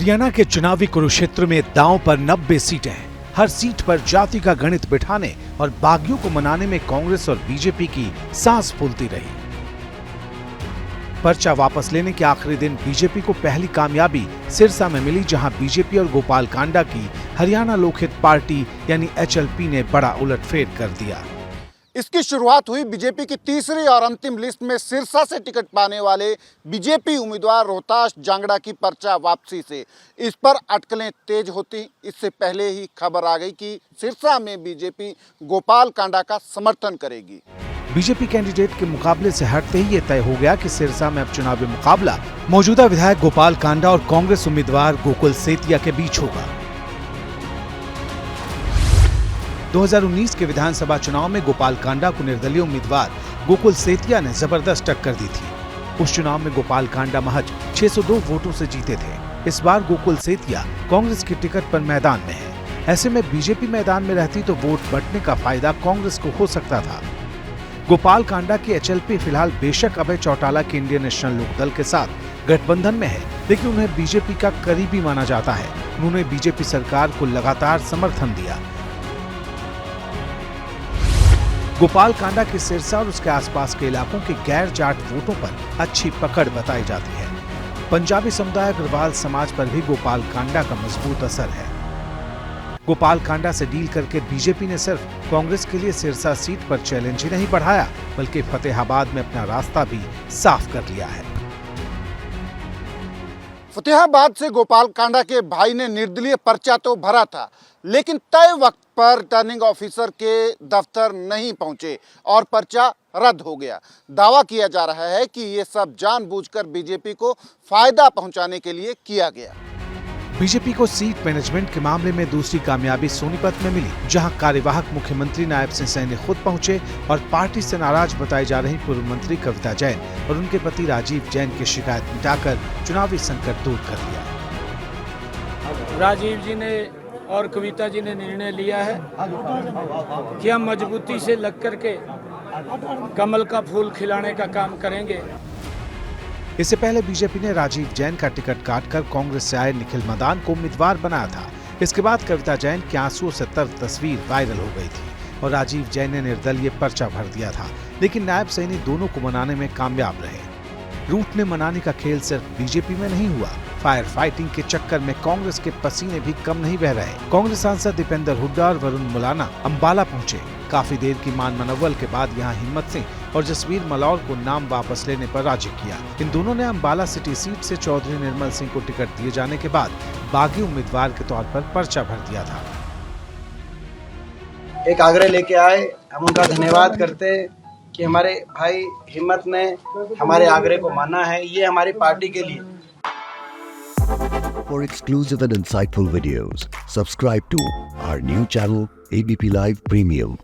हरियाणा के चुनावी कुरुक्षेत्र में दांव पर 90 सीटें हैं। हर सीट पर जाति का गणित बिठाने और बागियों को मनाने में कांग्रेस और बीजेपी की सांस फूलती रही। पर्चा वापस लेने के आखिरी दिन बीजेपी को पहली कामयाबी सिरसा में मिली, जहां बीजेपी और गोपाल कांडा की हरियाणा लोकहित पार्टी यानी HLP ने बड़ा उलटफेर कर दिया। इसकी शुरुआत हुई बीजेपी की तीसरी और अंतिम लिस्ट में सिरसा से टिकट पाने वाले बीजेपी उम्मीदवार रोहताश जांगड़ा की पर्चा वापसी से। इस पर अटकलें तेज होती इससे पहले ही खबर आ गई कि सिरसा में बीजेपी गोपाल कांडा का समर्थन करेगी। बीजेपी कैंडिडेट के मुकाबले से हटते ही ये तय हो गया कि सिरसा में अब चुनावी मुकाबला मौजूदा विधायक गोपाल कांडा और कांग्रेस उम्मीदवार गोकुल सेतिया के बीच होगा। 2019 के विधानसभा चुनाव में गोपाल कांडा को निर्दलीय उम्मीदवार गोकुल सेतिया ने जबरदस्त टक्कर दी थी। उस चुनाव में गोपाल कांडा महज 602 वोटों से जीते थे। इस बार गोकुल सेतिया कांग्रेस की टिकट पर मैदान में है। ऐसे में बीजेपी मैदान में रहती तो वोट बंटने का फायदा कांग्रेस को हो सकता था। गोपाल कांडा की HLP फिलहाल बेशक अभय चौटाला के इंडियन नेशनल लोकदल के साथ गठबंधन में है, लेकिन उन्हें बीजेपी का करीबी माना जाता है। उन्होंने बीजेपी सरकार को लगातार समर्थन दिया। गोपाल कांडा के सिरसा और उसके आसपास के इलाकों के गैर जाट वोटों पर अच्छी पकड़ बताई जाती है। पंजाबी समुदाय अग्रवाल समाज पर भी गोपाल कांडा का मजबूत असर है। गोपाल कांडा से डील करके बीजेपी ने सिर्फ कांग्रेस के लिए सिरसा सीट पर चैलेंज ही नहीं बढ़ाया, बल्कि फतेहाबाद में अपना रास्ता भी साफ कर लिया है। फतेहाबाद से गोपाल कांडा के भाई ने निर्दलीय पर्चा तो भरा था, लेकिन तय वक्त पर रिटर्निंग ऑफिसर के दफ्तर नहीं पहुंचे और पर्चा रद्द हो गया। दावा किया जा रहा है कि ये सब जानबूझकर बीजेपी को फायदा पहुंचाने के लिए किया गया। बीजेपी को सीट मैनेजमेंट के मामले में दूसरी कामयाबी सोनीपत में मिली, जहां कार्यवाहक मुख्यमंत्री नायब सिंह सैनी खुद पहुंचे और पार्टी से नाराज बताई जा रही पूर्व मंत्री कविता जैन और उनके पति राजीव जैन की शिकायत मिटाकर चुनावी संकट दूर कर दिया। राजीव जी ने और कविता जी ने निर्णय लिया है कि हम मजबूती से लग करके कमल का फूल खिलाने का काम करेंगे। इससे पहले बीजेपी ने राजीव जैन का टिकट काटकर कांग्रेस से आए निखिल मदान को उम्मीदवार बनाया था। इसके बाद कविता जैन की आंसुओं से तर तस्वीर वायरल हो गई थी और राजीव जैन ने निर्दलीय पर्चा भर दिया था, लेकिन नायब सैनी दोनों को मनाने में कामयाब रहे। रूट में मनाने का खेल सिर्फ बीजेपी में नहीं हुआ, फायर फाइटिंग के चक्कर में कांग्रेस के पसीने भी कम नहीं बह रहे। कांग्रेस सांसद दीपेंद्र हुड्डा और वरुण मुलाना अंबाला पहुंचे। काफी देर की मान मनोबल के बाद यहां हिम्मत सिंह और जसवीर मलौर को नाम वापस लेने पर राजी किया। इन दोनों ने अंबाला सिटी सीट से चौधरी निर्मल सिंह को टिकट दिए जाने के बाद बागी उम्मीदवार के तौर पर पर्चा भर दिया था। एक आग्रह लेके आए, हम उनका धन्यवाद करते हैं कि हमारे भाई हिम्मत ने हमारे आग्रह को माना है। ये हमारी पार्टी के लिए। For exclusive and insightful videos, subscribe to our new channel ABP Live Premium.